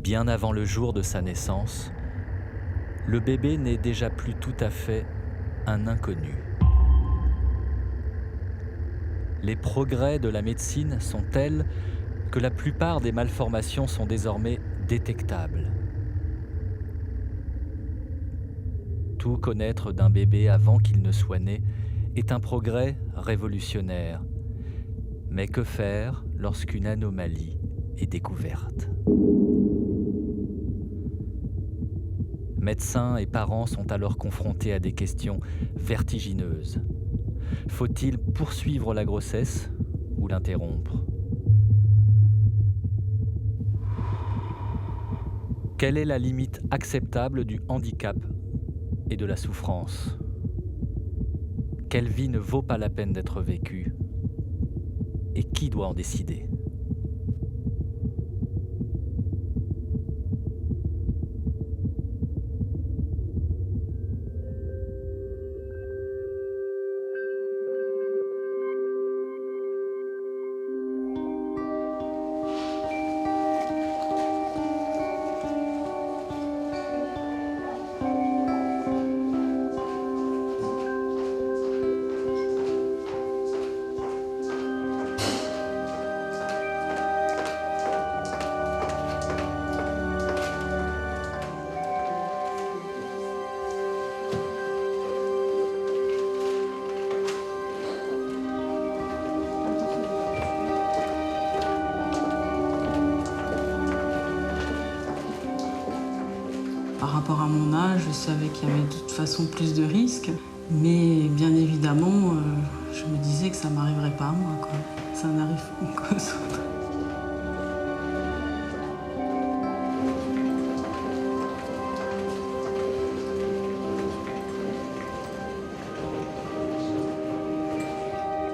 Bien avant le jour de sa naissance, le bébé n'est déjà plus tout à fait un inconnu. Les progrès de la médecine sont tels que la plupart des malformations sont désormais détectables. Tout connaître d'un bébé avant qu'il ne soit né est un progrès révolutionnaire. Mais que faire lorsqu'une anomalie est découverte ? Médecins et parents sont alors confrontés à des questions vertigineuses. Faut-il poursuivre la grossesse ou l'interrompre ? Quelle est la limite acceptable du handicap et de la souffrance ? Quelle vie ne vaut pas la peine d'être vécue ? Et qui doit en décider ? Par rapport à mon âge, je savais qu'il y avait de toute façon plus de risques. Mais bien évidemment, je me disais que ça ne m'arriverait pas à moi, quoi. Ça n'arrive qu'aux autres.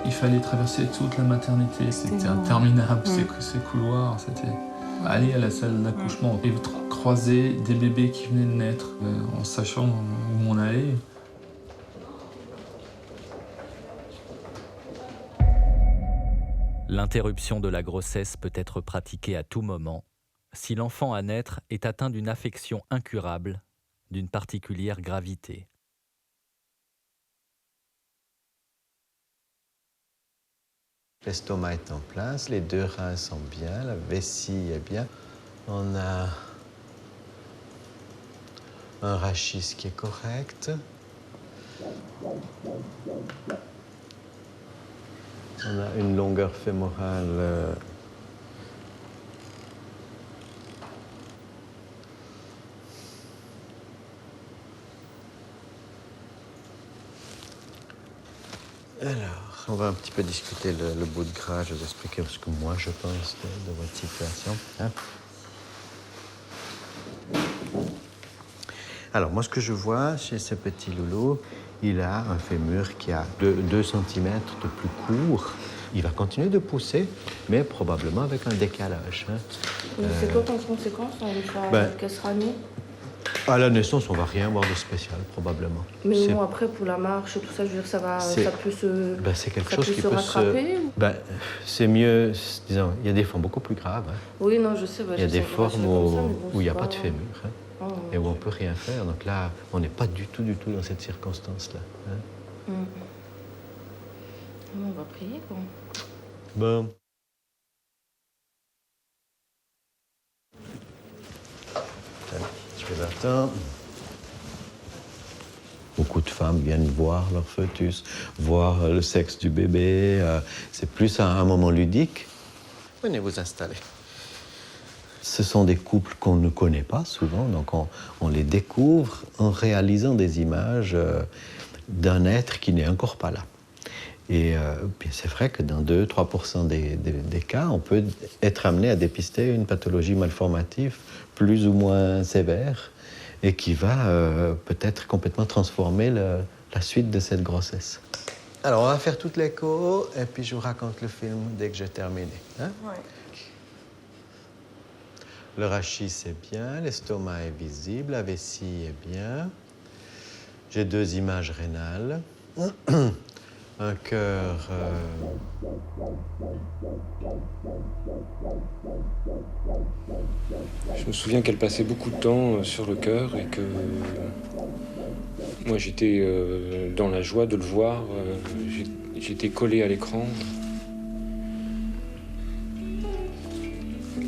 Il fallait traverser toute la maternité, c'était interminable, ces couloirs, c'était... Aller à la salle d'accouchement et croiser des bébés qui venaient de naître en sachant où on allait. L'interruption de la grossesse peut être pratiquée à tout moment si l'enfant à naître est atteint d'une affection incurable d'une particulière gravité. L'estomac est en place, les 2 reins sont bien, la vessie est bien. On a un rachis qui est correct. On a une longueur fémorale Alors, on va un petit peu discuter le bout de gras. Je vais vous expliquer ce que moi je pense de votre situation. Hein? Alors, moi, ce que je vois chez ce petit loulou, il a un fémur qui a 2 cm de plus court. Il va continuer de pousser, mais probablement avec un décalage. Hein. C'est quoi comme conséquence qu'elle sera née? À la naissance, on ne va rien voir de spécial, probablement. Mais bon, après, pour la marche, tout ça, je veux dire, ça peut se, c'est quelque chose qui peut rattraper c'est mieux, disons, il y a des formes beaucoup plus graves. Hein. Oui, non, je sais. Il y a des formes où il n'y a pas de fémur. Hein. Oh. Et où on ne peut rien faire. Donc là, on n'est pas du tout dans cette circonstance-là. Hein. On va prier, quoi. Bon. Je vais attendre. Beaucoup de femmes viennent voir leur fœtus, voir le sexe du bébé. C'est plus un moment ludique. Venez vous installer. Ce sont des couples qu'on ne connaît pas souvent, donc on les découvre en réalisant des images d'un être qui n'est encore pas là. Et c'est vrai que dans 2-3% des cas, on peut être amené à dépister une pathologie malformative plus ou moins sévère et qui va peut-être complètement transformer la suite de cette grossesse. Alors, on va faire toute l'écho et puis je vous raconte le film dès que j'ai terminé. Hein? Ouais. Le rachis est bien, l'estomac est visible, la vessie est bien. J'ai 2 images rénales. un cœur... Je me souviens qu'elle passait beaucoup de temps sur le cœur et que moi j'étais dans la joie de le voir. J'étais collé à l'écran.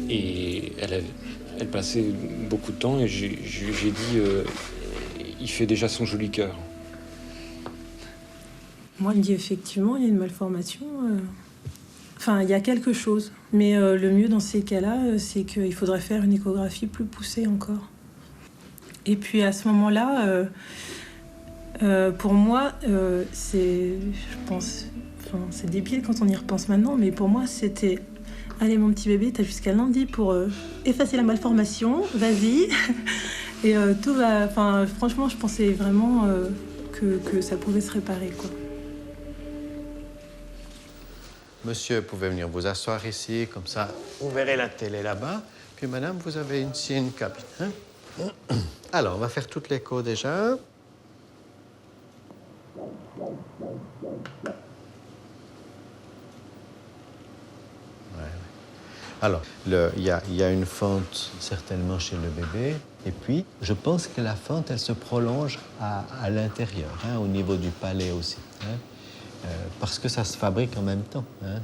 Et elle passait beaucoup de temps et j'ai dit il fait déjà son joli cœur. Moi, je dis effectivement, il y a une malformation. Enfin, il y a quelque chose. Mais le mieux dans ces cas-là, c'est qu'il faudrait faire une échographie plus poussée encore. Et puis à ce moment-là, pour moi, je pense, enfin, c'est débile quand on y repense maintenant, mais pour moi, c'était allez, mon petit bébé, t'as jusqu'à lundi pour effacer la malformation, vas-y. Et tout va. Enfin, franchement, je pensais vraiment que ça pouvait se réparer, quoi. Monsieur, vous pouvez venir vous asseoir ici, comme ça, vous verrez la télé là-bas. Puis, madame, vous avez ici une cabine. Hein? Alors, on va faire toute l'écho déjà. Alors, il y a une fente certainement chez le bébé. Et puis, je pense que la fente, elle se prolonge à l'intérieur, hein, au niveau du palais aussi. Hein, parce que ça se fabrique en même temps. Hein,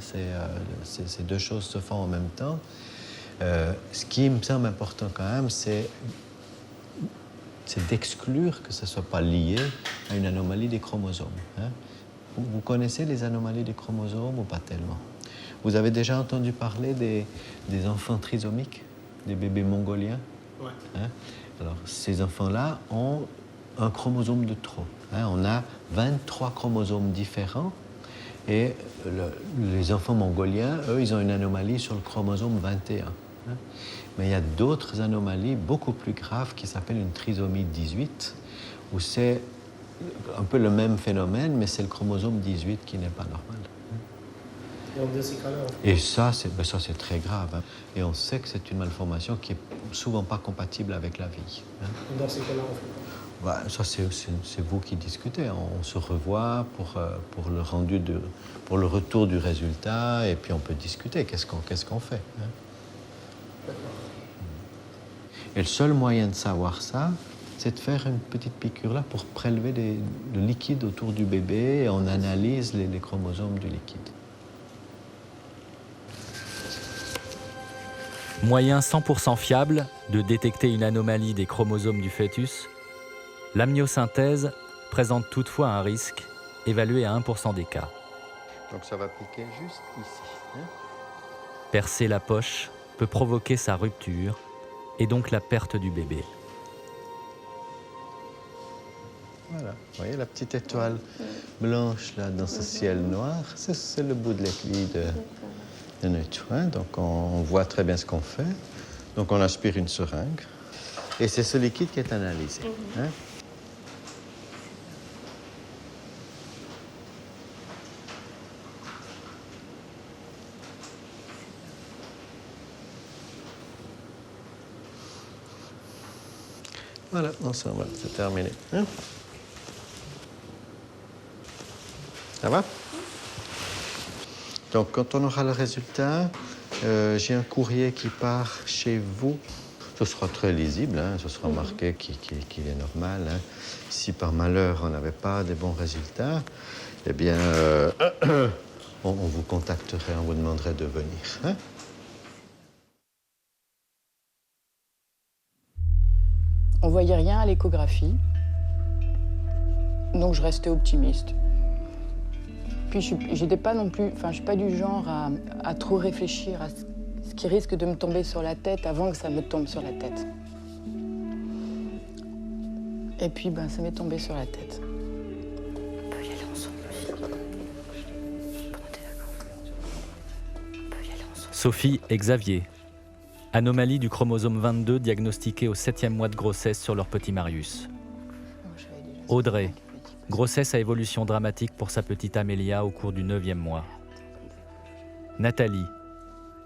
ces deux choses se font en même temps. Ce qui me semble important quand même, c'est d'exclure que ce ne soit pas lié à une anomalie des chromosomes. Hein. Vous connaissez les anomalies des chromosomes ou pas tellement? Vous avez déjà entendu parler des enfants trisomiques, des bébés mongoliens? Ouais. Hein? Alors, ces enfants-là ont un chromosome de trop. Hein? On a 23 chromosomes différents et les enfants mongoliens, eux, ils ont une anomalie sur le chromosome 21. Hein? Mais il y a d'autres anomalies beaucoup plus graves qui s'appellent une trisomie 18, où c'est un peu le même phénomène, mais c'est le chromosome 18 qui n'est pas normal. Donc, dans ces cas-là, Et ça, c'est très grave. Hein. Et on sait que c'est une malformation qui est souvent pas compatible avec la vie. Hein. dans ces cas-là, on fait quoi? Ça, c'est vous qui discutez. On se revoit pour le retour du résultat, et puis on peut discuter. Qu'est-ce qu'on fait? Hein. Et le seul moyen de savoir ça, c'est de faire une petite piqûre là pour prélever le liquide autour du bébé, et on analyse les chromosomes du liquide. Moyen 100% fiable de détecter une anomalie des chromosomes du fœtus, l'amniosynthèse présente toutefois un risque évalué à 1% des cas. Donc ça va piquer juste ici. Hein. Percer la poche peut provoquer sa rupture et donc la perte du bébé. Voilà, vous voyez la petite étoile blanche là dans ce ciel noir, c'est le bout de l'aiguille de notre. Hein. Donc on voit très bien ce qu'on fait. Donc on aspire une seringue et c'est ce liquide qui est analysé. Hein. Voilà, ensemble, c'est terminé. Hein. Ça va? Donc, quand on aura le résultat, j'ai un courrier qui part chez vous. Ce sera très lisible, hein, ce sera marqué qu'il est normal. Hein. Si par malheur on n'avait pas de bons résultats, eh bien, on vous contacterait, on vous demanderait de venir. Hein. On voyait rien à l'échographie, donc je restais optimiste. Puis j'étais pas non plus, je suis pas du genre à trop réfléchir à ce qui risque de me tomber sur la tête avant que ça me tombe sur la tête. Et puis ça m'est tombé sur la tête. On peut y aller ensemble aussi. Pendant tes vacances. On peut y aller ensemble. Sophie et Xavier. Anomalie du chromosome 22 diagnostiquée au 7e mois de grossesse sur leur petit Marius. Audrey. Grossesse à évolution dramatique pour sa petite Amélia au cours du 9e mois. Nathalie.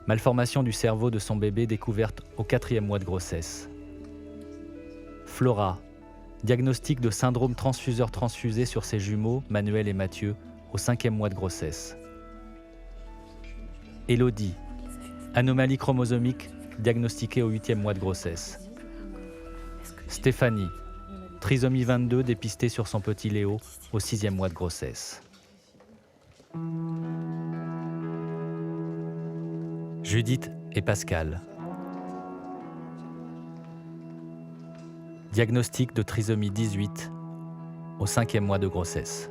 Malformation du cerveau de son bébé découverte au 4e mois de grossesse. Flora. Diagnostic de syndrome transfuseur-transfusé sur ses jumeaux, Manuel et Mathieu, au 5e mois de grossesse. Élodie, anomalie chromosomique diagnostiquée au 8e mois de grossesse. Stéphanie, trisomie 22 dépistée sur son petit Léo au 6e mois de grossesse. Judith et Pascal. Diagnostic de trisomie 18 au 5e mois de grossesse.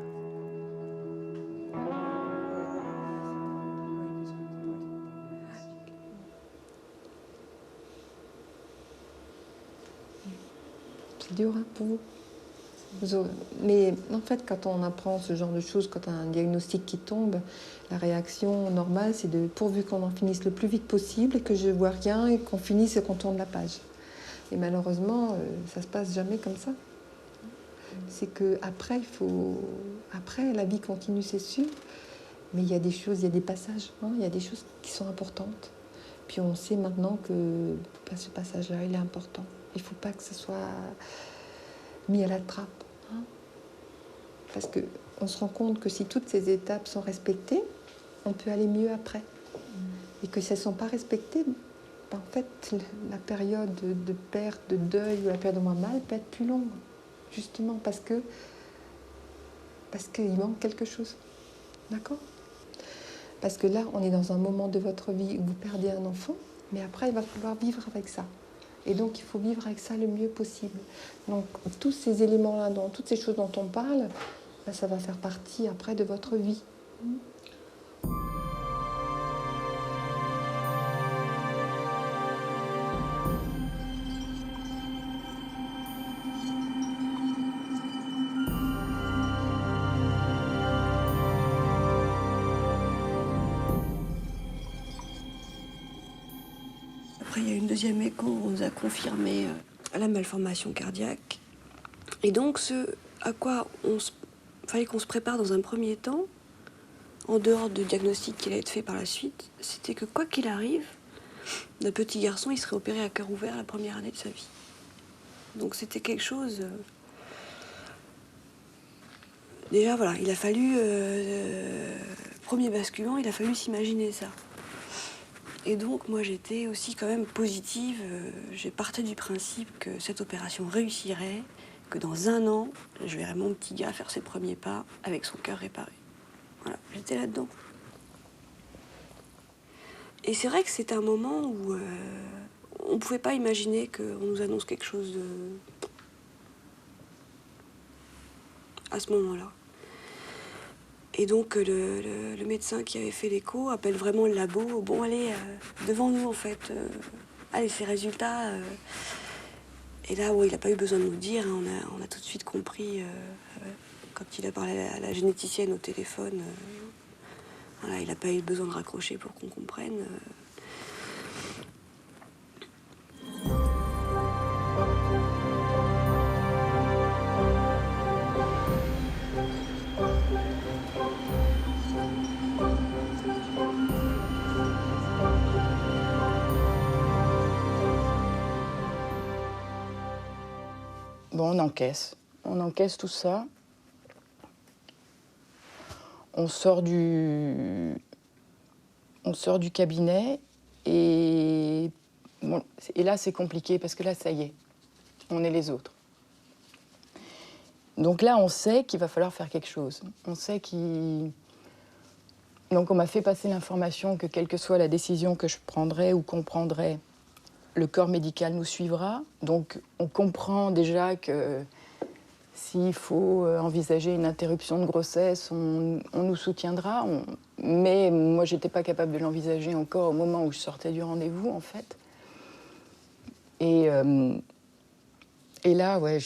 C'est dur hein, pour vous. Mais en fait, quand on apprend ce genre de choses, quand on a un diagnostic qui tombe, la réaction normale, c'est de pourvu qu'on en finisse le plus vite possible et que je vois rien et qu'on finisse et qu'on tourne la page. Et malheureusement, ça se passe jamais comme ça. C'est que après, après, la vie continue, c'est sûr, mais il y a des choses, il y a des passages, hein, il y a des choses qui sont importantes. Puis on sait maintenant que ce passage-là, il est important. Il ne faut pas que ce soit mis à la trappe. Hein. Parce qu'on se rend compte que si toutes ces étapes sont respectées, on peut aller mieux après. Et que si elles ne sont pas respectées, ben en fait, la période de perte, de deuil ou la période de moins mal peut être plus longue. Justement parce qu'il manque quelque chose. D'accord ? Parce que là, on est dans un moment de votre vie où vous perdez un enfant, mais après, il va falloir vivre avec ça. Et donc, il faut vivre avec ça le mieux possible. Donc, tous ces éléments-là, toutes ces choses dont on parle, ben, ça va faire partie après de votre vie. Après, il y a une deuxième écho où on nous a confirmé la malformation cardiaque. Et donc, ce à quoi fallait qu'on se prépare dans un premier temps, en dehors de diagnostic qui allait être fait par la suite, c'était que quoi qu'il arrive, notre petit garçon, il serait opéré à cœur ouvert la première année de sa vie. Donc c'était quelque chose... Déjà, voilà, il a fallu... premier basculant, il a fallu s'imaginer ça. Et donc, moi, j'étais aussi quand même positive. J'ai parti du principe que cette opération réussirait, que dans 1 an, je verrais mon petit gars faire ses premiers pas avec son cœur réparé. Voilà, j'étais là-dedans. Et c'est vrai que c'est un moment où on ne pouvait pas imaginer qu'on nous annonce quelque chose à ce moment-là. Et donc le médecin qui avait fait l'écho appelle vraiment le labo. Bon, allez, devant nous en fait. Allez, ces résultats. Et là, ouais, il n'a pas eu besoin de nous dire. Hein, on a tout de suite compris quand il a parlé à la généticienne au téléphone. Voilà, il n'a pas eu besoin de raccrocher pour qu'on comprenne. Bon, on encaisse tout ça. On sort du cabinet et là c'est compliqué parce que là ça y est, on est les autres. Donc là on sait qu'il va falloir faire quelque chose. Donc on m'a fait passer l'information que quelle que soit la décision que je prendrais ou qu'on prendrait, le corps médical nous suivra. Donc on comprend déjà que s'il faut envisager une interruption de grossesse, on nous soutiendra. Mais moi, je n'étais pas capable de l'envisager encore au moment où je sortais du rendez-vous, en fait. Et là, ouais,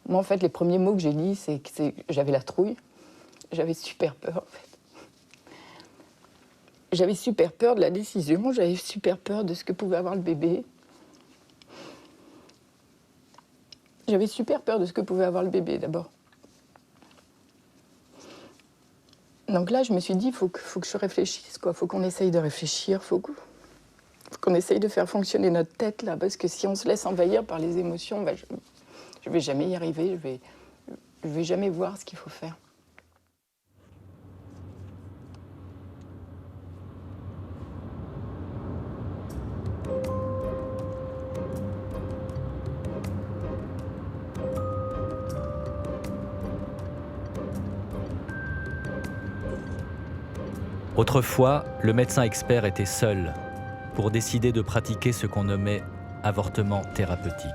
moi, en fait, les premiers mots que j'ai dit, c'est que j'avais la trouille. J'avais super peur, en fait. J'avais super peur de la décision, j'avais super peur de ce que pouvait avoir le bébé. J'avais super peur de ce que pouvait avoir le bébé, d'abord. Donc là, je me suis dit, il faut que je réfléchisse, quoi. Faut qu'on essaye de réfléchir, faut qu'on essaye de faire fonctionner notre tête, là, parce que si on se laisse envahir par les émotions, je vais jamais y arriver, je ne vais jamais voir ce qu'il faut faire. Autrefois, le médecin expert était seul pour décider de pratiquer ce qu'on nommait avortement thérapeutique.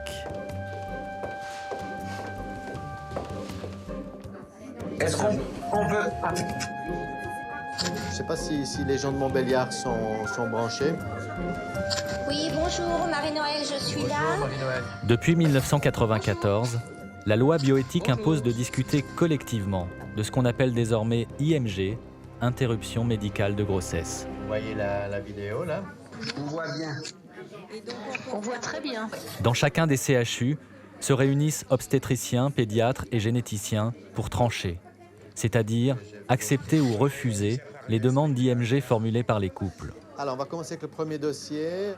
Est-ce qu'on peut... Je ne sais pas si les gens de Montbéliard sont branchés. Oui, bonjour, Marie-Noël, je suis là. Depuis 1994, la loi bioéthique impose de discuter collectivement de ce qu'on appelle désormais IMG, interruption médicale de grossesse. Vous voyez la vidéo là? On voit bien. On voit très bien. Dans chacun des CHU se réunissent obstétriciens, pédiatres et généticiens pour trancher, c'est-à-dire accepter ou refuser les demandes d'IMG formulées par les couples. Alors, on va commencer avec le premier dossier.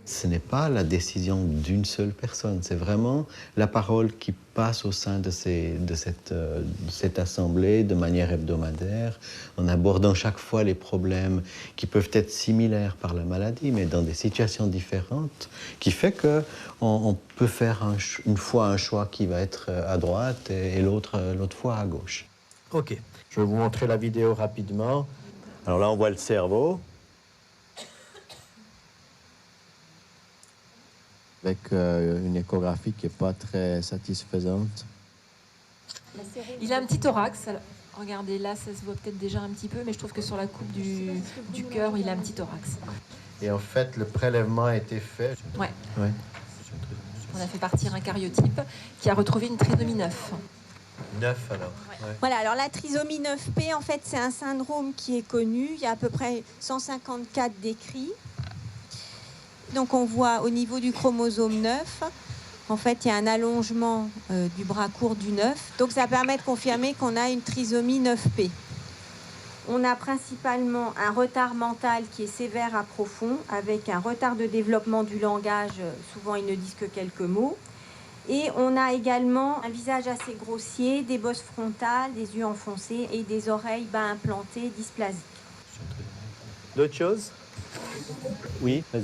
Ce n'est pas la décision d'une seule personne, c'est vraiment la parole qui passe au sein de cette assemblée de manière hebdomadaire, en abordant chaque fois les problèmes qui peuvent être similaires par la maladie, mais dans des situations différentes, qui fait qu'on peut faire une fois un choix qui va être à droite et l'autre fois à gauche. Ok, je vais vous montrer la vidéo rapidement. Alors là, on voit le cerveau. Avec une échographie qui n'est pas très satisfaisante. Il a un petit thorax. Alors, regardez, là, ça se voit peut-être déjà un petit peu, mais je trouve que sur la coupe du cœur, il a un petit thorax. Et en fait, le prélèvement a été fait. Ouais. Ouais. On a fait partir un cariotype qui a retrouvé une trisomie 9. 9 alors. Ouais. Voilà, alors la trisomie 9P, en fait, c'est un syndrome qui est connu. Il y a à peu près 154 décrits. Donc on voit au niveau du chromosome 9, en fait, il y a un allongement du bras court du 9. Donc ça permet de confirmer qu'on a une trisomie 9P. On a principalement un retard mental qui est sévère à profond, avec un retard de développement du langage, souvent ils ne disent que quelques mots. Et on a également un visage assez grossier, des bosses frontales, des yeux enfoncés et des oreilles bas implantées dysplasiques. D'autres choses? Oui, vas-y.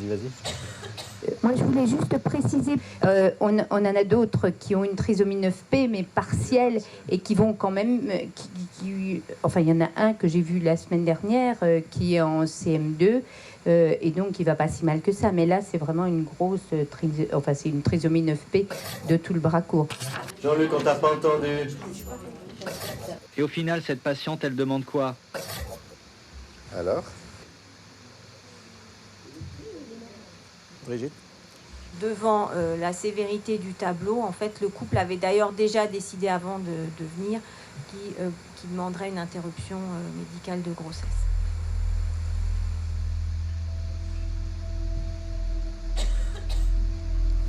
Moi, je voulais juste préciser, on en a d'autres qui ont une trisomie 9P, mais partielle, et qui vont quand même... enfin, il y en a un que j'ai vu la semaine dernière, qui est en CM2, et donc il ne va pas si mal que ça. Mais là, c'est vraiment une grosse... c'est une trisomie 9P de tout le bras court. Jean-Luc, on t'a pas entendu. Et au final, cette patiente, elle demande quoi? Alors? Brigitte? Devant la sévérité du tableau, en fait, le couple avait d'ailleurs déjà décidé avant de venir qu'il demanderait une interruption médicale de grossesse.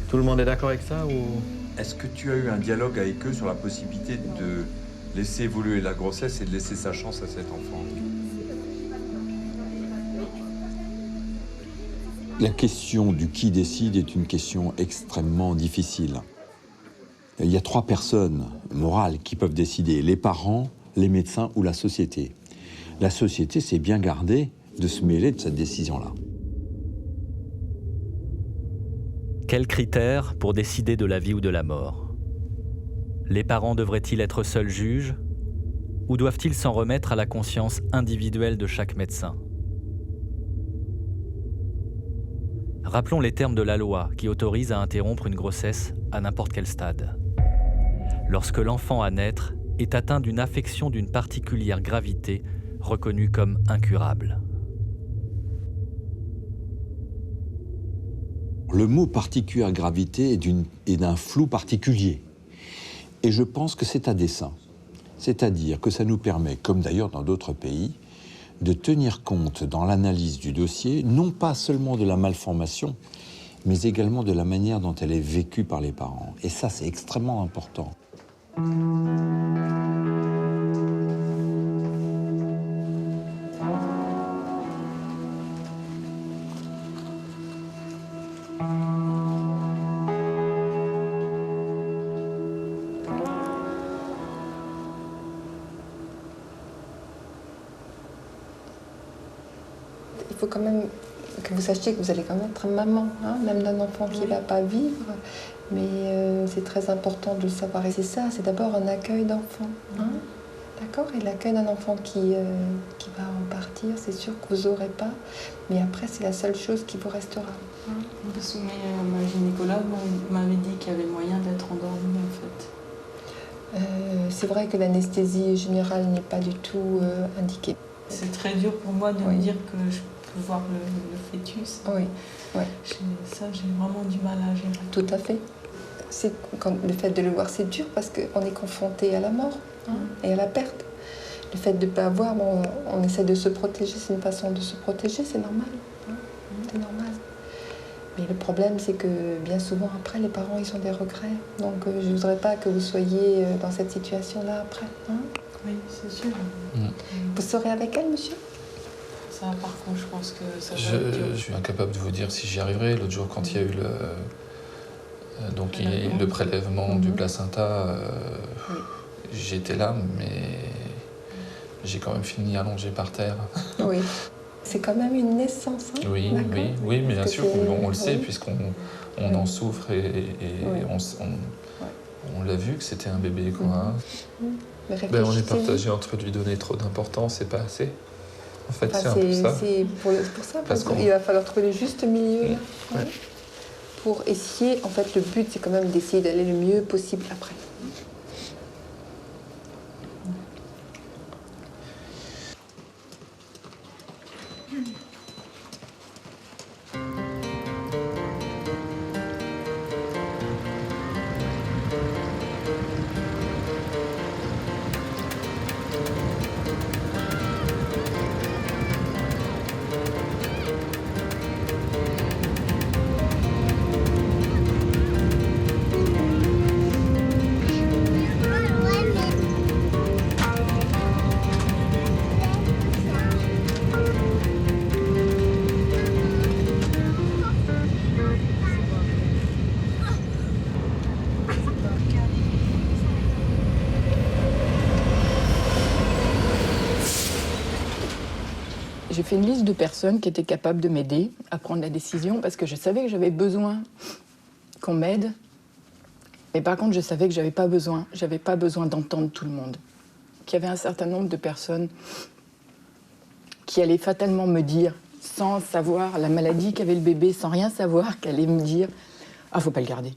Tout le monde est d'accord avec ça ou... Est-ce que tu as eu un dialogue avec eux sur la possibilité de laisser évoluer la grossesse et de laisser sa chance à cet enfant? La question du qui décide est une question extrêmement difficile. Il y a 3 personnes morales qui peuvent décider, les parents, les médecins ou la société. La société s'est bien gardée de se mêler de cette décision-là. Quels critères pour décider de la vie ou de la mort? Les parents devraient-ils être seuls juges ou doivent-ils s'en remettre à la conscience individuelle de chaque médecin? Rappelons les termes de la loi qui autorise à interrompre une grossesse à n'importe quel stade. Lorsque l'enfant à naître est atteint d'une affection d'une particulière gravité reconnue comme incurable. Le mot particulière gravité est d'un flou particulier. Et je pense que c'est à dessein. C'est-à-dire que ça nous permet, comme d'ailleurs dans d'autres pays, de tenir compte dans l'analyse du dossier, non pas seulement de la malformation, mais également de la manière dont elle est vécue par les parents. Et ça, c'est extrêmement important. il faut quand même que vous sachiez que vous allez quand même être maman, hein, même d'un enfant qui ne va pas vivre. Mais c'est très important de le savoir. Et c'est ça, c'est d'abord un accueil d'enfant. Hein, d'accord? Et l'accueil d'un enfant qui va en partir, c'est sûr que vous n'aurez pas. Mais après, c'est la seule chose qui vous restera. Hein? Ma gynécologue m'avait dit qu'il y avait moyen d'être endormie, en fait. C'est vrai que l'anesthésie générale n'est pas du tout indiquée. C'est très dur pour moi de me dire que je peux voir le fœtus. Oui. Ouais. Ça, j'ai vraiment du mal à gérer. Tout à fait. Le fait de le voir, c'est dur parce qu'on est confronté à la mort, hein, et à la perte. Le fait de ne pas voir, on essaie de se protéger, c'est une façon de se protéger, c'est normal. Hein, c'est normal. Mais le problème, c'est que bien souvent, après, les parents, ils ont des regrets. Donc, je ne voudrais pas que vous soyez dans cette situation-là après. Hein. Oui, c'est sûr. Vous serez avec elle, monsieur? Ça, par contre, je pense que ça va Je être dur. suis incapable de vous dire si j'y arriverai. L'autre jour, quand il y a eu le prélèvement du placenta, j'étais là, mais j'ai quand même fini allongé par terre. Oui. C'est quand même une naissance. Hein, oui, mais bien sûr, on le sait, puisqu'on en souffre et on l'a vu que c'était un bébé, quoi. Hein. On est partagé entre lui donner trop d'importance et pas assez. En fait, c'est un peu ça. C'est pour ça, parce qu'il va falloir trouver le juste milieu. Là, pour essayer, en fait, le but, c'est quand même d'essayer d'aller le mieux possible après. J'ai fait une liste de personnes qui étaient capables de m'aider à prendre la décision parce que je savais que j'avais besoin qu'on m'aide. Mais par contre, je savais que j'avais pas besoin d'entendre tout le monde. Qu'il y avait un certain nombre de personnes qui allaient fatalement me dire, sans savoir la maladie qu'avait le bébé, sans rien savoir, qu'elle allait me dire « Ah, faut pas le garder ».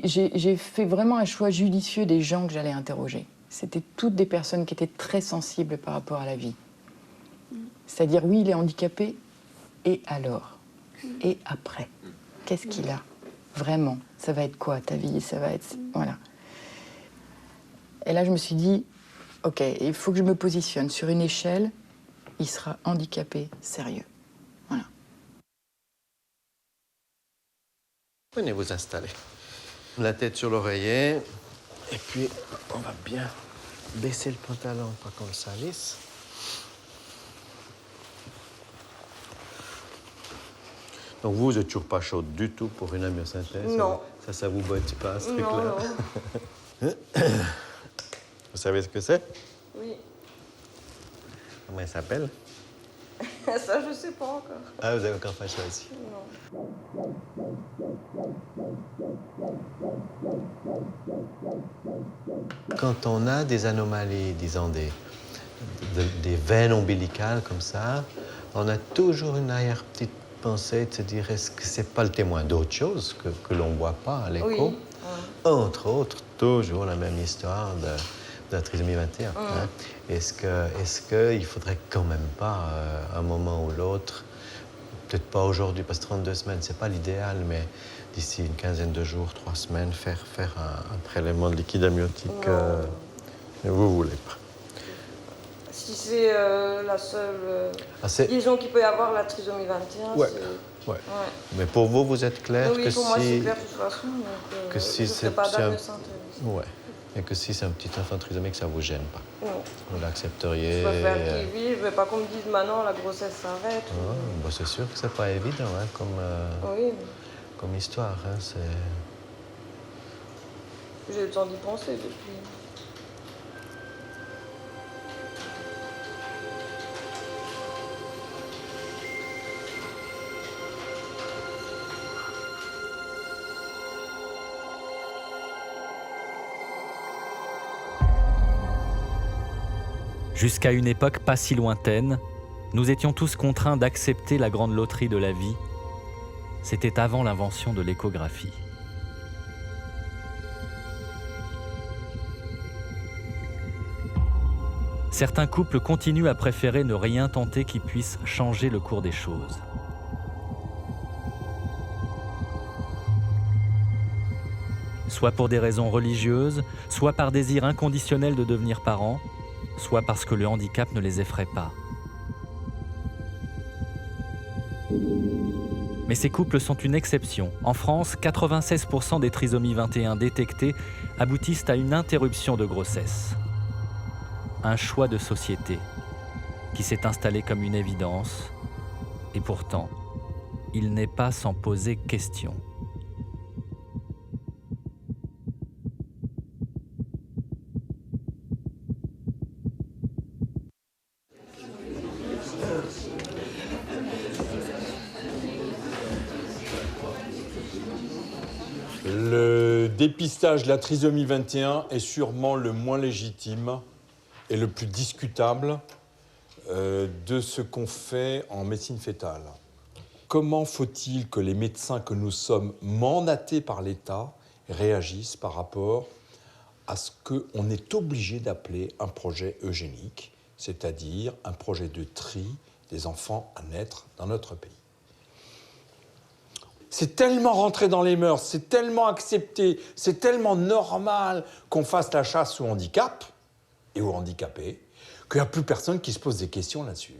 J'ai fait vraiment un choix judicieux des gens que j'allais interroger. C'était toutes des personnes qui étaient très sensibles par rapport à la vie. C'est-à-dire, oui, il est handicapé, et alors? Et après? Qu'est-ce qu'il a? Vraiment? Ça va être quoi, ta vie? Ça va être... Voilà. Et là, je me suis dit, OK, il faut que je me positionne sur une échelle, il sera handicapé sérieux. Voilà. Venez vous installer. La tête sur l'oreiller, et puis on va bien baisser le pantalon, pas qu'on le salisse. Donc vous n'êtes toujours pas chaude du tout pour une amyosynthèse? Non. Ça vous botte pas, ce truc-là? Non. Vous savez ce que c'est? Oui. Comment elle s'appelle? Ça, je sais pas encore. Ah, vous avez encore pas choisi? Non. Quand on a des anomalies, disons des veines ombilicales comme ça, on a toujours une arrière-petite pensée de se dire, est-ce que c'est pas le témoin d'autre chose que l'on voit pas à l'écho? Oui. Entre autres, toujours la même histoire de la trisomie 21. Hein? Est-ce qu'il faudrait quand même pas, un moment ou l'autre, peut-être pas aujourd'hui, parce que 32 semaines, c'est pas l'idéal, mais d'ici une quinzaine de jours, 3 semaines, faire un prélèvement de liquide amniotique, vous voulez pas? Si c'est la seule liaison qu'il peut y avoir, la trisomie 21, ouais. Mais pour vous, vous êtes clair oui, que pour si... moi, c'est clair de toute façon. Donc, que si c'est pas d'amniosynthèse. Ouais. Et que si c'est un petit enfant trisomique, ça vous gêne pas? Non. Vous l'accepteriez? Je préfère qu'il vive, mais pas qu'on me dise maintenant la grossesse s'arrête. Bah c'est sûr que c'est pas évident, hein, comme histoire. Hein, j'ai eu le temps d'y penser depuis. Jusqu'à une époque pas si lointaine, nous étions tous contraints d'accepter la grande loterie de la vie. C'était avant l'invention de l'échographie. Certains couples continuent à préférer ne rien tenter qui puisse changer le cours des choses. Soit pour des raisons religieuses, soit par désir inconditionnel de devenir parents, soit parce que le handicap ne les effraie pas. Mais ces couples sont une exception. En France, 96% des trisomies 21 détectées aboutissent à une interruption de grossesse. Un choix de société qui s'est installé comme une évidence, et pourtant, il n'est pas sans poser question. Le dépistage de la trisomie 21 est sûrement le moins légitime et le plus discutable de ce qu'on fait en médecine fœtale. Comment faut-il que les médecins que nous sommes mandatés par l'État réagissent par rapport à ce qu'on est obligé d'appeler un projet eugénique, c'est-à-dire un projet de tri des enfants à naître dans notre pays? C'est tellement rentré dans les mœurs, c'est tellement accepté, c'est tellement normal qu'on fasse la chasse au handicap et aux handicapés qu'il n'y a plus personne qui se pose des questions là-dessus.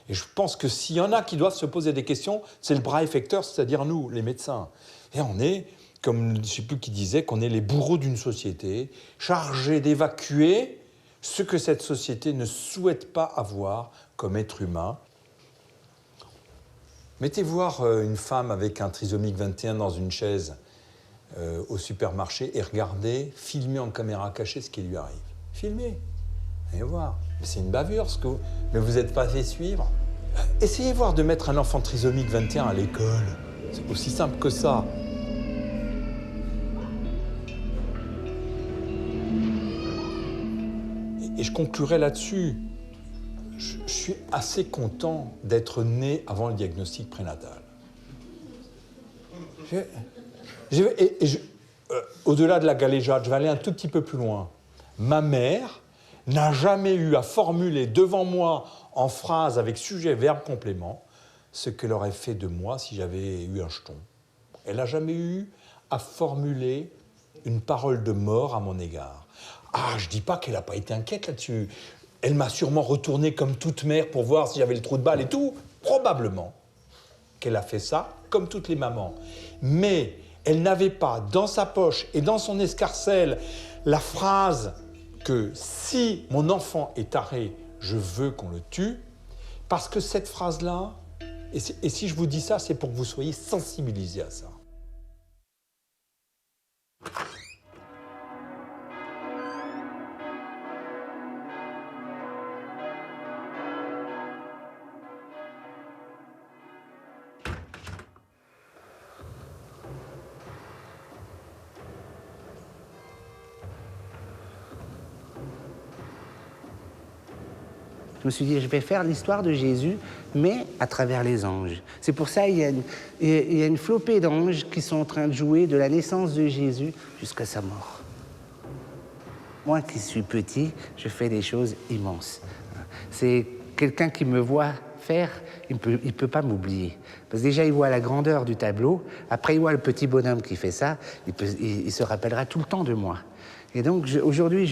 Et je pense que s'il y en a qui doivent se poser des questions, c'est le bras effecteur, c'est-à-dire nous, les médecins. Et on est, comme je ne sais plus qui disait, qu'on est les bourreaux d'une société chargés d'évacuer ce que cette société ne souhaite pas avoir comme être humain. Mettez voir une femme avec un trisomique 21 dans une chaise au supermarché et regardez, filmez en caméra cachée ce qui lui arrive. Filmez, allez voir. Mais c'est une bavure, mais vous n'êtes pas fait suivre. Essayez voir de mettre un enfant trisomique 21 à l'école. C'est aussi simple que ça. Et je conclurai là-dessus. Je suis assez content d'être né avant le diagnostic prénatal. Au-delà de la galéjade, je vais aller un tout petit peu plus loin. Ma mère n'a jamais eu à formuler devant moi, en phrase avec sujet, verbe, complément, ce qu'elle aurait fait de moi si j'avais eu un jeton. Elle n'a jamais eu à formuler une parole de mort à mon égard. Ah, je ne dis pas qu'elle n'a pas été inquiète là-dessus. Elle m'a sûrement retourné comme toute mère pour voir si j'avais le trou de balle et tout. Probablement qu'elle a fait ça, comme toutes les mamans. Mais elle n'avait pas dans sa poche et dans son escarcelle la phrase que si mon enfant est taré, je veux qu'on le tue. Parce que cette phrase-là, et si je vous dis ça, c'est pour que vous soyez sensibilisés à ça. Je me suis dit, je vais faire l'histoire de Jésus, mais à travers les anges. C'est pour ça qu'il y a une flopée d'anges qui sont en train de jouer de la naissance de Jésus jusqu'à sa mort. Moi qui suis petit, je fais des choses immenses. C'est quelqu'un qui me voit faire, il peut pas m'oublier. Parce que déjà, il voit la grandeur du tableau, après il voit le petit bonhomme qui fait ça, il se rappellera tout le temps de moi. Et donc aujourd'hui,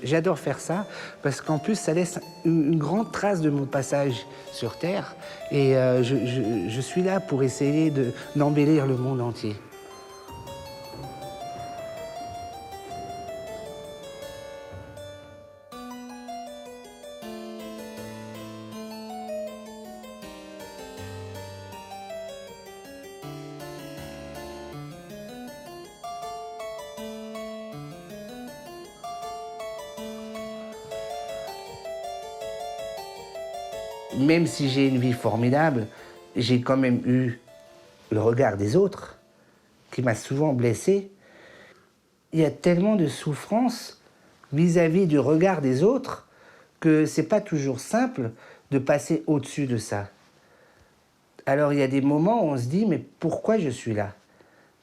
j'adore faire ça, parce qu'en plus, ça laisse une grande trace de mon passage sur Terre, et je suis là pour essayer d'embellir le monde entier. Même si j'ai une vie formidable, j'ai quand même eu le regard des autres qui m'a souvent blessé. Il y a tellement de souffrance vis-à-vis du regard des autres que c'est pas toujours simple de passer au-dessus de ça. Alors il y a des moments où on se dit, mais pourquoi je suis là?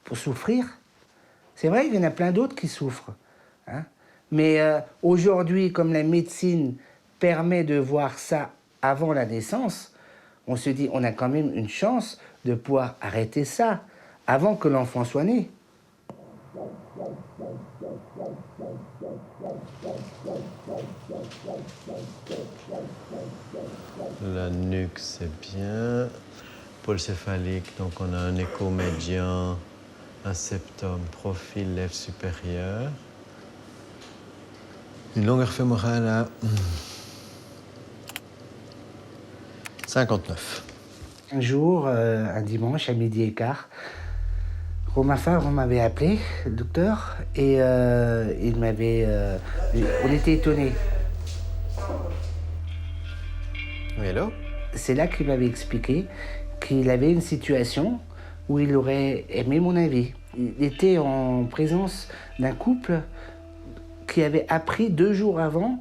Pour souffrir? C'est vrai qu'il y en a plein d'autres qui souffrent. Hein? Mais aujourd'hui, comme la médecine permet de voir ça avant la naissance, on se dit, on a quand même une chance de pouvoir arrêter ça avant que l'enfant soit né. La nuque, c'est bien. Pôle céphalique, donc on a un écho médian, un septum, profil, lèvre supérieure. Une longueur fémorale à 59. Un jour, un dimanche, à 12h15, Romain Favre m'avait appelé, le docteur, et il m'avait... on était étonnés. Oui, allô? C'est là qu'il m'avait expliqué qu'il avait une situation où il aurait aimé mon avis. Il était en présence d'un couple qui avait appris 2 jours avant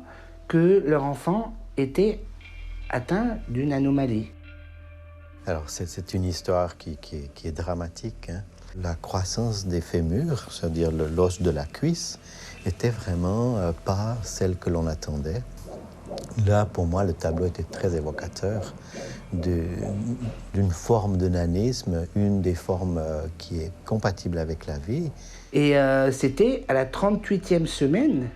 que leur enfant était atteint d'une anomalie. Alors, c'est une histoire qui est dramatique. Hein. La croissance des fémurs, c'est-à-dire l'os de la cuisse, était vraiment pas celle que l'on attendait. Là, pour moi, le tableau était très évocateur d'une forme de nanisme, une des formes qui est compatible avec la vie. Et c'était à la 38e semaine,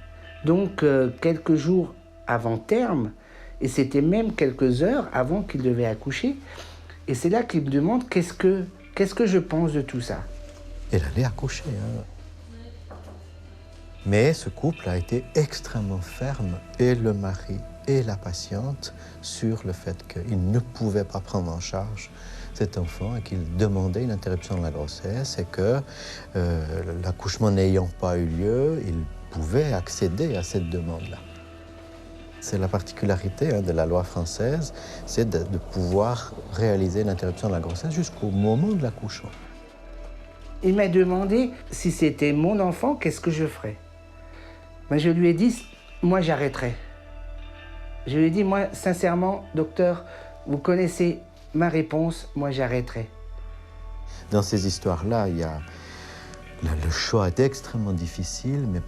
donc quelques jours avant terme, et c'était même quelques heures avant qu'il devait accoucher. Et c'est là qu'il me demande qu'est-ce que je pense de tout ça. Elle allait accoucher. Hein. Mais ce couple a été extrêmement ferme, et le mari et la patiente, sur le fait qu'il ne pouvait pas prendre en charge cet enfant et qu'il demandait une interruption de la grossesse et que l'accouchement n'ayant pas eu lieu, il pouvait accéder à cette demande-là. C'est la particularité de la loi française, c'est de pouvoir réaliser l'interruption de la grossesse jusqu'au moment de l'accouchement. Il m'a demandé si c'était mon enfant, qu'est-ce que je ferais. Ben, je lui ai dit, moi j'arrêterais. Je lui ai dit, moi sincèrement, docteur, vous connaissez ma réponse, moi j'arrêterai. Dans ces histoires-là, le choix est extrêmement difficile, mais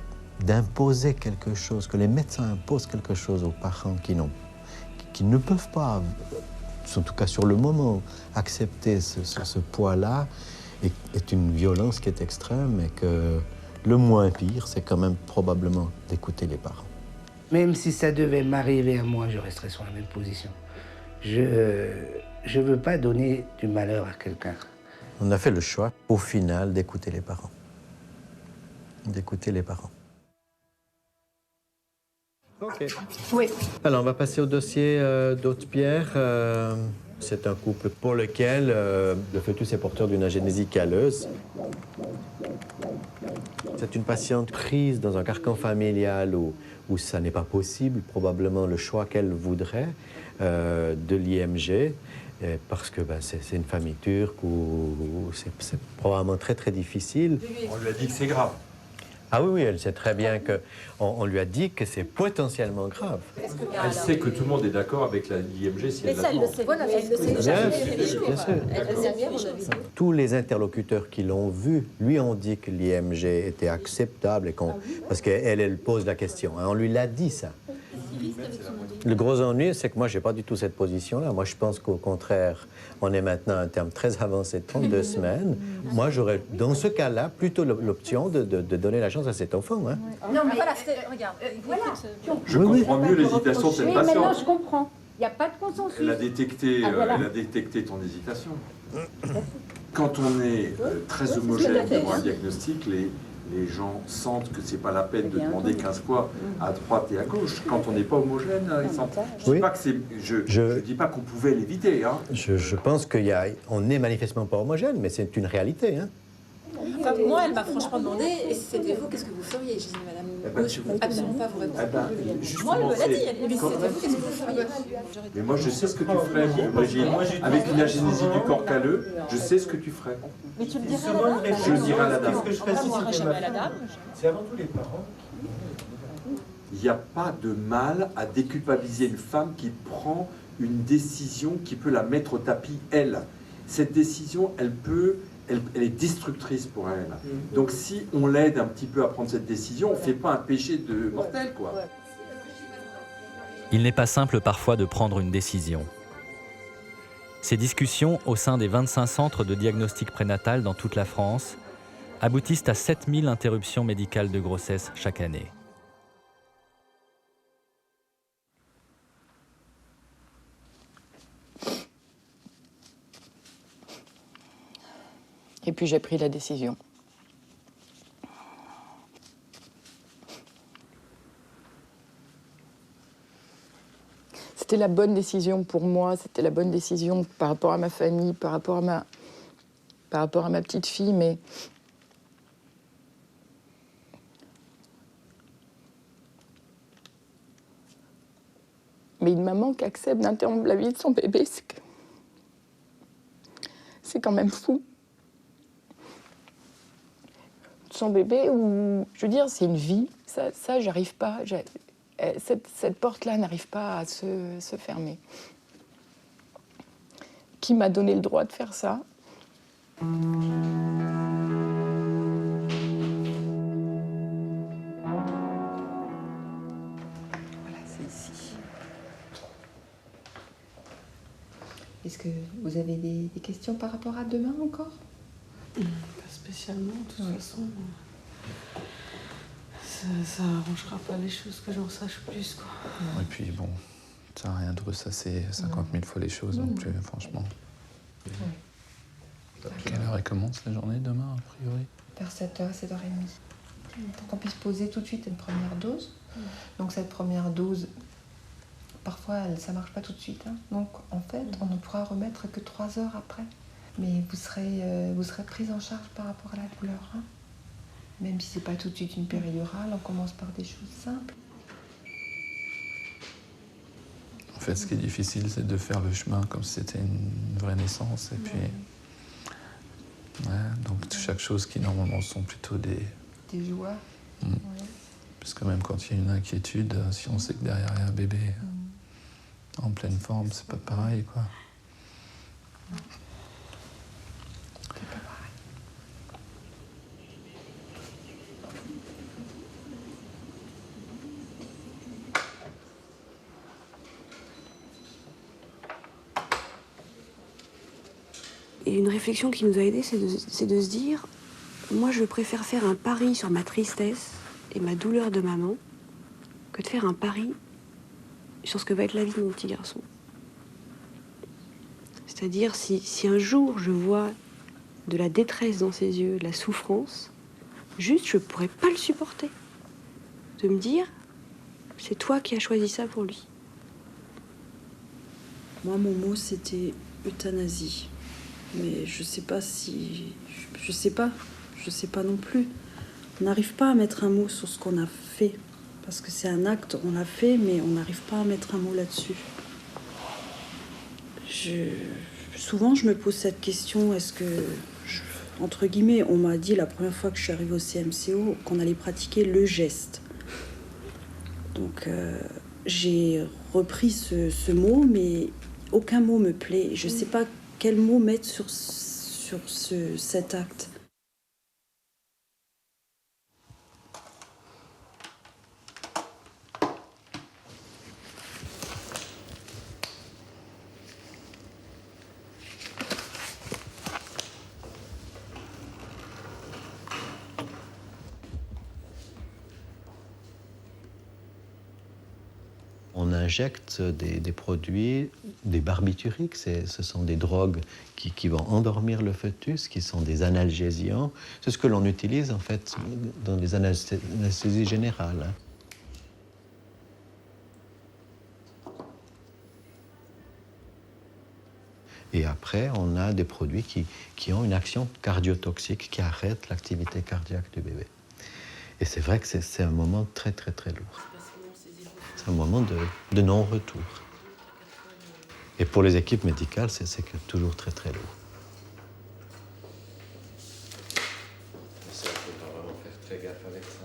d'imposer quelque chose, que les médecins imposent quelque chose aux parents qui ne peuvent pas, en tout cas sur le moment, accepter ce poids-là, est une violence qui est extrême et que le moins pire, c'est quand même probablement d'écouter les parents. Même si ça devait m'arriver à moi, je resterais sur la même position. Je veux pas donner du malheur à quelqu'un. On a fait le choix, au final, d'écouter les parents. D'écouter les parents. OK. Oui. Alors, on va passer au dossier d'Haute-Pierre. C'est un couple pour lequel le fœtus est porteur d'une agénésie calleuse. C'est une patiente prise dans un carcan familial où ça n'est pas possible, probablement le choix qu'elle voudrait de l'IMG, parce que c'est une famille turque où c'est probablement très, très difficile. On lui a dit que c'est grave. Ah oui, elle sait très bien qu'on lui a dit que c'est potentiellement grave. Elle sait que tout le monde est d'accord avec l'IMG si elle Mais ça, elle le sait. Voilà, elle le sait déjà. Bien sûr. Elle sait bien, tous les interlocuteurs qui l'ont vu lui ont dit que l'IMG était acceptable et parce qu'elle pose la question. Hein, on lui l'a dit, ça. Le gros ennui, c'est que moi, je n'ai pas du tout cette position-là. Moi, je pense qu'au contraire, on est maintenant à un terme très avancé de 32 semaines. Moi, j'aurais, dans ce cas-là, plutôt l'option de donner la chance à cet enfant. Hein. Non, mais voilà, regarde. Voilà. Je comprends mieux l'hésitation de cette patiente. Oui, maintenant, je comprends. Il n'y a pas de consensus. Elle a détecté, voilà. elle a détecté ton hésitation. Quand on est très homogène devant un diagnostic, les gens sentent que c'est pas la peine de demander 15 fois à droite et à gauche. Quand on n'est pas homogène, ils sentent... Je dis pas qu'on pouvait l'éviter. Hein. Je pense qu'on n'est manifestement pas homogène, mais c'est une réalité. Hein. Enfin, moi, elle m'a franchement demandé, et si c'était vous, qu'est-ce que vous feriez? J'ai dit, madame, je ne peux absolument pas vous répondre. Moi, elle me l'a dit, elle m'a dit, si c'était vous, qu'est-ce que vous feriez? Mais moi, je sais ce que tu ferais, Brigitte. Avec une agénésie du corps calleux, je sais ce que tu ferais. Mais tu le dirais à la dame? Je le dirais à la dame. Qu'est-ce que je ferais si c'était jamais à la dame? C'est avant tout les parents. Il n'y a pas de mal à déculpabiliser une femme qui prend une décision qui peut la mettre au tapis, elle. Cette décision, elle est destructrice pour elle. Donc si on l'aide un petit peu à prendre cette décision, on ne fait pas un péché de mortel, quoi. Il n'est pas simple parfois de prendre une décision. Ces discussions au sein des 25 centres de diagnostic prénatal dans toute la France aboutissent à 7000 interruptions médicales de grossesse chaque année. Et puis j'ai pris la décision. C'était la bonne décision pour moi, c'était la bonne décision par rapport à ma famille, par rapport à ma petite fille, mais une maman qui accepte d'interrompre la vie de son bébé, c'est quand même fou. Son bébé, ou je veux dire, c'est une vie, ça j'arrive pas. Cette porte-là n'arrive pas à se fermer. Qui m'a donné le droit de faire ça? Voilà, c'est ici. Est-ce que vous avez des questions par rapport à demain encore? Pas spécialement, de toute façon. Ça arrangera pas les choses que j'en sache plus, quoi. Et puis bon, ça n'a rien de ressasser 50 000 fois les choses non plus, franchement. Quelle heure elle commence la journée demain, a priori? Vers 7h, 7h30. Pour qu'on puisse poser tout de suite une première dose. Donc cette première dose, parfois ça ne marche pas tout de suite. Hein. Donc en fait, on ne pourra remettre que 3 heures après. Mais vous serez prise en charge par rapport à la douleur. Hein. Même si ce n'est pas tout de suite une péridurale, on commence par des choses simples. En fait, ce qui est difficile, c'est de faire le chemin comme si c'était une vraie naissance. Et puis, donc chaque chose qui normalement sont plutôt des joies. Parce que même quand il y a une inquiétude, si on sait que derrière il y a un bébé en pleine forme, c'est pas pareil, quoi. Et une réflexion qui nous a aidés, c'est de se dire, moi je préfère faire un pari sur ma tristesse et ma douleur de maman que de faire un pari sur ce que va être la vie de mon petit garçon. C'est-à-dire, si un jour je vois de la détresse dans ses yeux, de la souffrance, juste je ne pourrais pas le supporter. De me dire, c'est toi qui as choisi ça pour lui. Moi, mon mot, c'était euthanasie. Mais je sais pas si... Je sais pas non plus. On n'arrive pas à mettre un mot sur ce qu'on a fait. Parce que c'est un acte, on l'a fait, mais on n'arrive pas à mettre un mot là-dessus. Souvent, je me pose cette question, est-ce que... Entre guillemets, on m'a dit la première fois que je suis arrivée au CMCO qu'on allait pratiquer le geste. Donc, j'ai repris ce mot, mais aucun mot me plaît. Je sais pas quel mot mettre sur cet acte. On injecte des produits, des barbituriques, ce sont des drogues qui vont endormir le fœtus, qui sont des analgésiants. C'est ce que l'on utilise en fait dans les anesthésies générales. Et après, on a des produits qui ont une action cardiotoxique, qui arrêtent l'activité cardiaque du bébé. Et c'est vrai que c'est un moment très, très, très lourd. C'est un moment de non-retour. Et pour les équipes médicales, c'est toujours très, très lourd. Ça, il faudra vraiment faire très gaffe avec ça.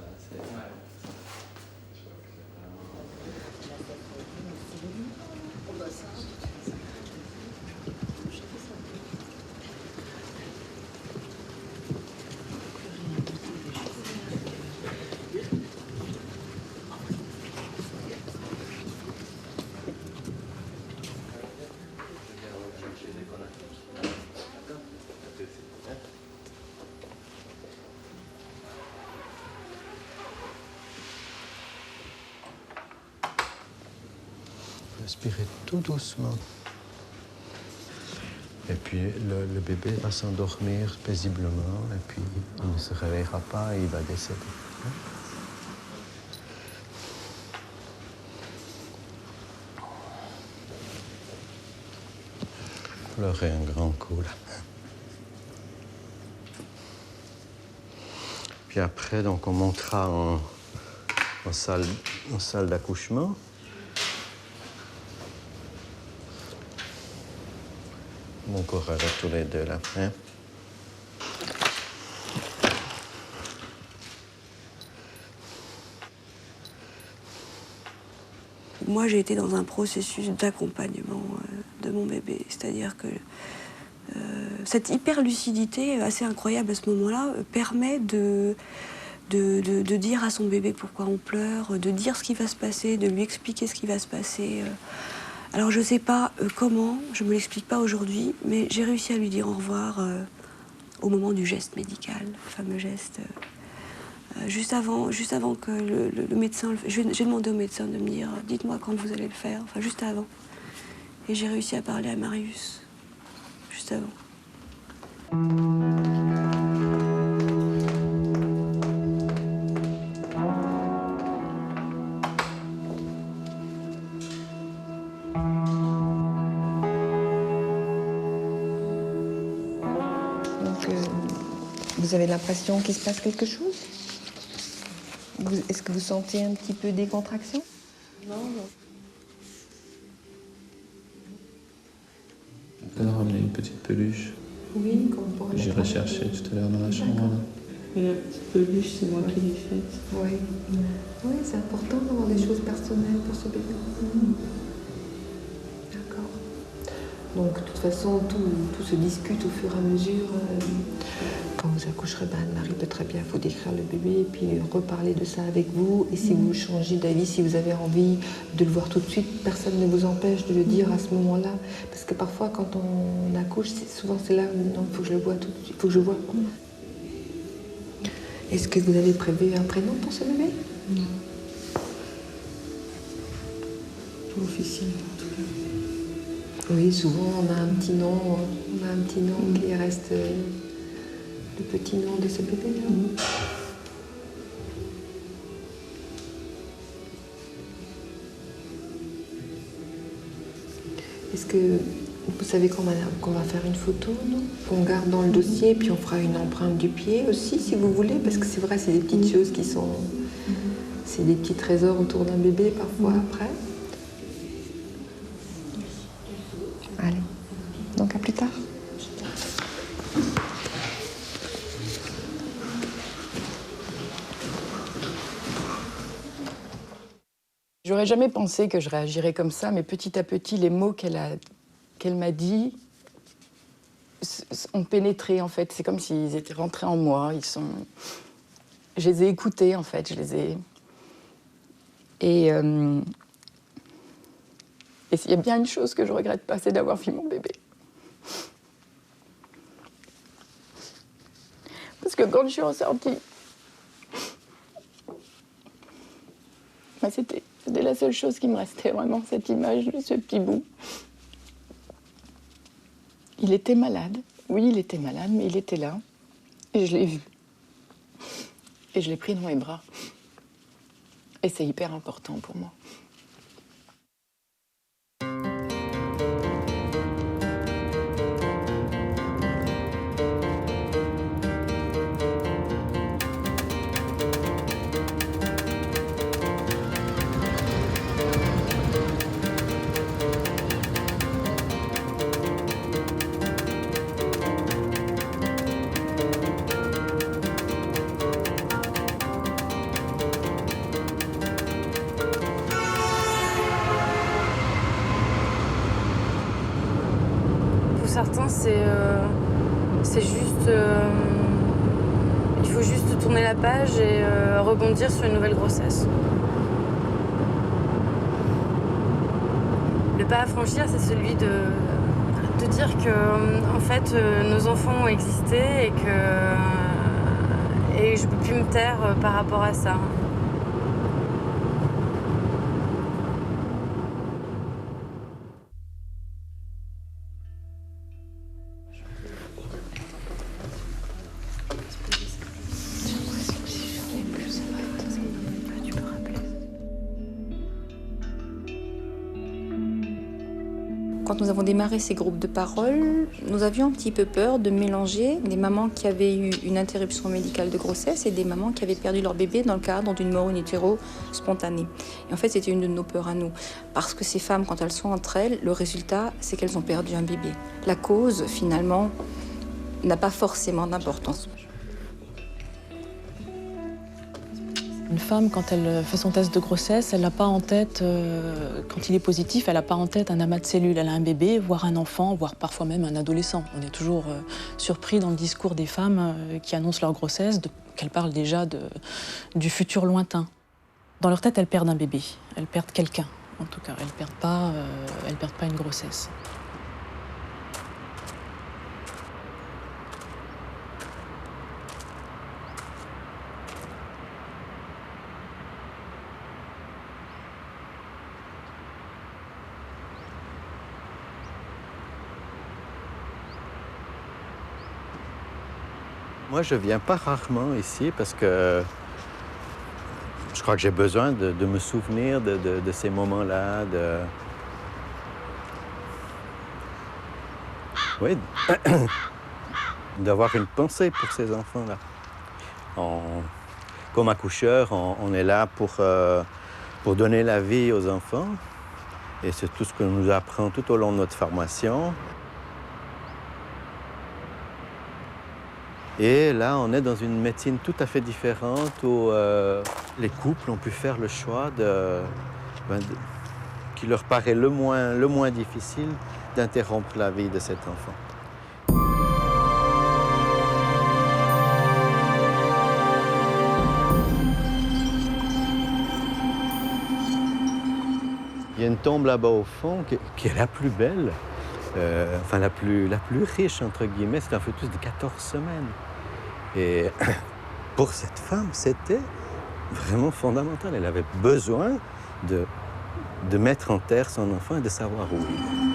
Respirez tout doucement. Et puis le bébé va s'endormir paisiblement et puis il ne se réveillera pas et il va décéder. Pleurez un grand coup là. Puis après, donc, on montera en salle d'accouchement. Mon corps avec tous les deux là. Hein? Moi, j'ai été dans un processus d'accompagnement de mon bébé. C'est-à-dire que cette hyper-lucidité assez incroyable à ce moment-là permet de dire à son bébé pourquoi on pleure, de dire ce qui va se passer, de lui expliquer ce qui va se passer. Alors je ne sais pas comment, je ne me l'explique pas aujourd'hui, mais j'ai réussi à lui dire au revoir au moment du geste médical, le fameux geste. Juste avant que le médecin... J'ai demandé au médecin de me dire « Dites-moi quand vous allez le faire », enfin juste avant. Et j'ai réussi à parler à Marius, juste avant. Vous avez l'impression qu'il se passe quelque chose? Est-ce que vous sentez un petit peu des contractions? Non. On peut leur ramener une petite peluche. Oui, comme pour J'irai chercher tout à l'heure dans la chambre. Là. Et la petite peluche, c'est moi qui l'ai faite. Oui. Oui, c'est important d'avoir des choses personnelles pour ce bébé. D'accord. Donc, de toute façon, tout se discute au fur et à mesure. Quand vous accoucherez, Anne-Marie peut très bien vous décrire le bébé et puis reparler de ça avec vous. Et si vous changez d'avis, si vous avez envie de le voir tout de suite, personne ne vous empêche de le dire à ce moment-là. Parce que parfois, quand on accouche, souvent c'est là où non, il faut que je le voie tout de suite, il faut que je voie. Est-ce que vous avez prévu un prénom pour ce bébé? Non. Pas officiel, en tout cas. Oui, souvent on a un petit nom, qui reste le petit nom de ce bébé-là. Est-ce que vous savez qu'on va faire une photo, non? Qu'on garde dans le dossier, puis on fera une empreinte du pied aussi, si vous voulez, parce que c'est vrai, c'est des petites choses qui sont... C'est des petits trésors autour d'un bébé, parfois, après. Allez, donc à plus tard. J'aurais jamais pensé que je réagirais comme ça, mais petit à petit, les mots qu'elle m'a dit ont pénétré, en fait. C'est comme s'ils étaient rentrés en moi. Je les ai écoutés, en fait. Et il y a bien une chose que je regrette pas, c'est d'avoir vu mon bébé. Parce que quand je suis ressortie, c'était la seule chose qui me restait, vraiment, cette image de ce petit bout. Il était malade. Oui, il était malade, mais il était là. Et je l'ai vu. Et je l'ai pris dans mes bras. Et c'est hyper important pour moi. Certains, c'est juste... il faut juste tourner la page et rebondir sur une nouvelle grossesse. Le pas à franchir, c'est celui de dire que, en fait, nos enfants ont existé et je ne peux plus me taire par rapport à ça. Quand nous avons démarré ces groupes de parole, nous avions un petit peu peur de mélanger des mamans qui avaient eu une interruption médicale de grossesse et des mamans qui avaient perdu leur bébé dans le cadre d'une mort in utero spontanée. Et en fait, c'était une de nos peurs à nous. Parce que ces femmes, quand elles sont entre elles, le résultat, c'est qu'elles ont perdu un bébé. La cause, finalement, n'a pas forcément d'importance. Une femme, quand elle fait son test de grossesse, elle n'a pas en tête, quand il est positif, elle n'a pas en tête un amas de cellules. Elle a un bébé, voire un enfant, voire parfois même un adolescent. On est toujours surpris dans le discours des femmes qui annoncent leur grossesse, qu'elles parlent déjà du futur lointain. Dans leur tête, elles perdent un bébé, elles perdent quelqu'un, en tout cas. Elles ne perdent pas une grossesse. Moi, je viens pas rarement ici parce que je crois que j'ai besoin de me souvenir de ces moments-là, oui, d'avoir une pensée pour ces enfants-là. Comme accoucheur, on est là pour donner la vie aux enfants. Et c'est tout ce que nous apprend tout au long de notre formation. Et là, on est dans une médecine tout à fait différente où les couples ont pu faire le choix qui leur paraît le moins difficile d'interrompre la vie de cet enfant. Il y a une tombe là-bas au fond qui est la plus belle, enfin la plus riche, entre guillemets. C'est un fœtus de 14 semaines. Et pour cette femme, c'était vraiment fondamental. Elle avait besoin de mettre en terre son enfant et de savoir où il est.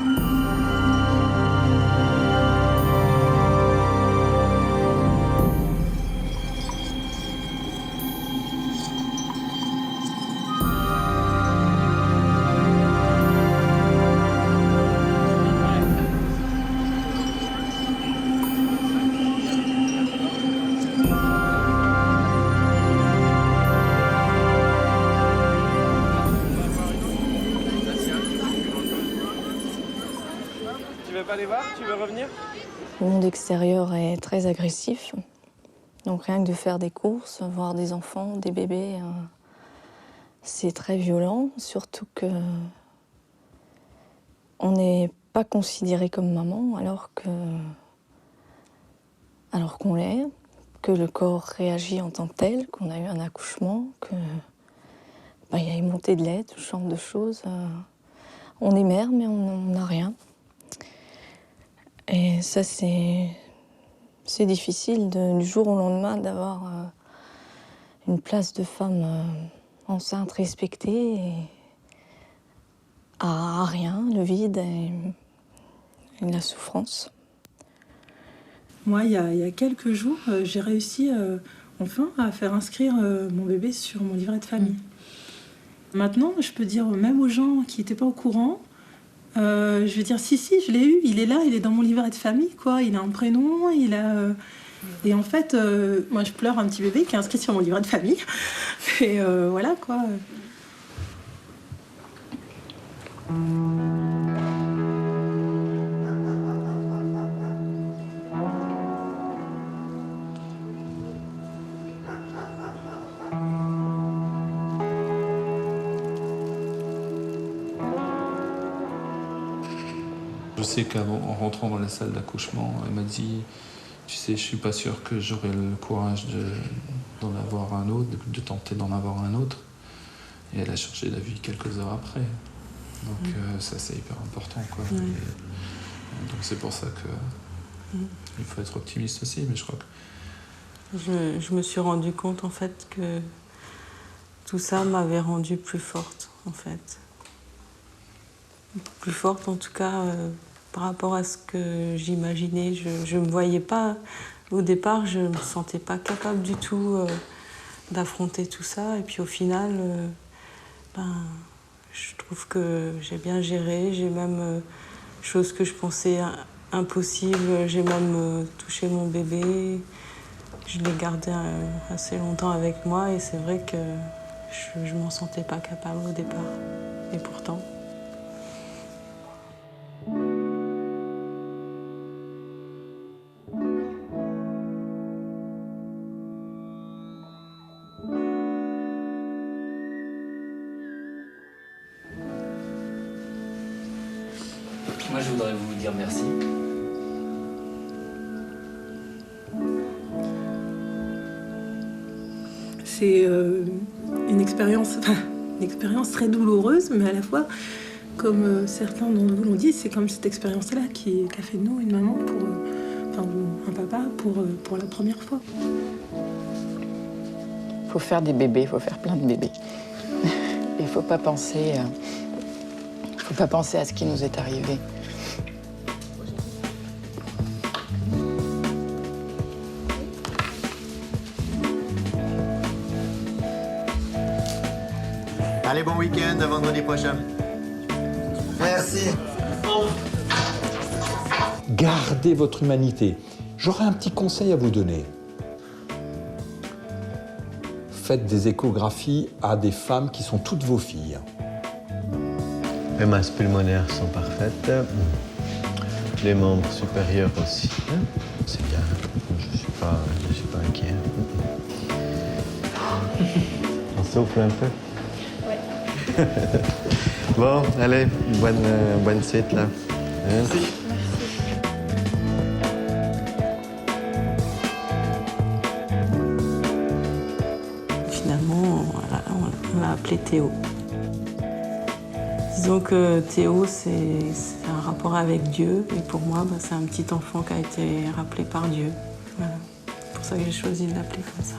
Tu veux revenir? Le monde extérieur est très agressif. Donc rien que de faire des courses, voir des enfants, des bébés, c'est très violent. Surtout que on n'est pas considéré comme maman alors qu'on l'est, que le corps réagit en tant que tel, qu'on a eu un accouchement, que y a une montée de lait, tout ce genre de choses. On est mère, mais on n'a rien. Et ça, c'est difficile du jour au lendemain d'avoir une place de femme enceinte respectée et à rien, le vide et la souffrance. Moi, il y a quelques jours, j'ai réussi enfin à faire inscrire mon bébé sur mon livret de famille. Maintenant, je peux dire même aux gens qui n'étaient pas au courant, je vais dire si, je l'ai eu, il est là, il est dans mon livret de famille, quoi. Il a un prénom, il a... Et en fait, moi je pleure un petit bébé qui est inscrit sur mon livret de famille. Et voilà, quoi. Je sais qu'en rentrant dans la salle d'accouchement, elle m'a dit « Tu sais, je suis pas sûr que j'aurai le courage d'en avoir un autre, de tenter d'en avoir un autre. » Et elle a changé d'avis quelques heures après. Donc ça, c'est hyper important, quoi. Et, donc c'est pour ça qu'il faut être optimiste aussi, mais je crois que... Je me suis rendu compte, en fait, que tout ça m'avait rendue plus forte, en fait. Plus forte, en tout cas, par rapport à ce que j'imaginais. Je me voyais pas... Au départ, je me sentais pas capable du tout d'affronter tout ça. Et puis au final, je trouve que j'ai bien géré. J'ai même chose que je pensais impossible. J'ai même touché mon bébé. Je l'ai gardé assez longtemps avec moi et c'est vrai que je m'en sentais pas capable au départ. Et pourtant. Moi, je voudrais vous dire merci. C'est une expérience très douloureuse, mais à la fois, comme certains d'entre vous l'ont dit, c'est comme cette expérience-là qui a fait de nous une maman, un papa pour la première fois. Il faut faire des bébés, il faut faire plein de bébés. Il ne faut pas penser à ce qui nous est arrivé. Allez, bon week-end, à vendredi prochain. Merci. Gardez votre humanité. J'aurais un petit conseil à vous donner. Faites des échographies à des femmes qui sont toutes vos filles. Les masses pulmonaires sont parfaites. Les membres supérieurs aussi. C'est bien. Je suis pas inquiet. On souffle un peu. Ouais. Bon, allez, bonne suite là. Merci. Finalement, on l'a appelé Théo. Disons que Théo, c'est un rapport avec Dieu. Et pour moi, c'est un petit enfant qui a été rappelé par Dieu. Voilà. C'est pour ça que j'ai choisi de l'appeler comme ça.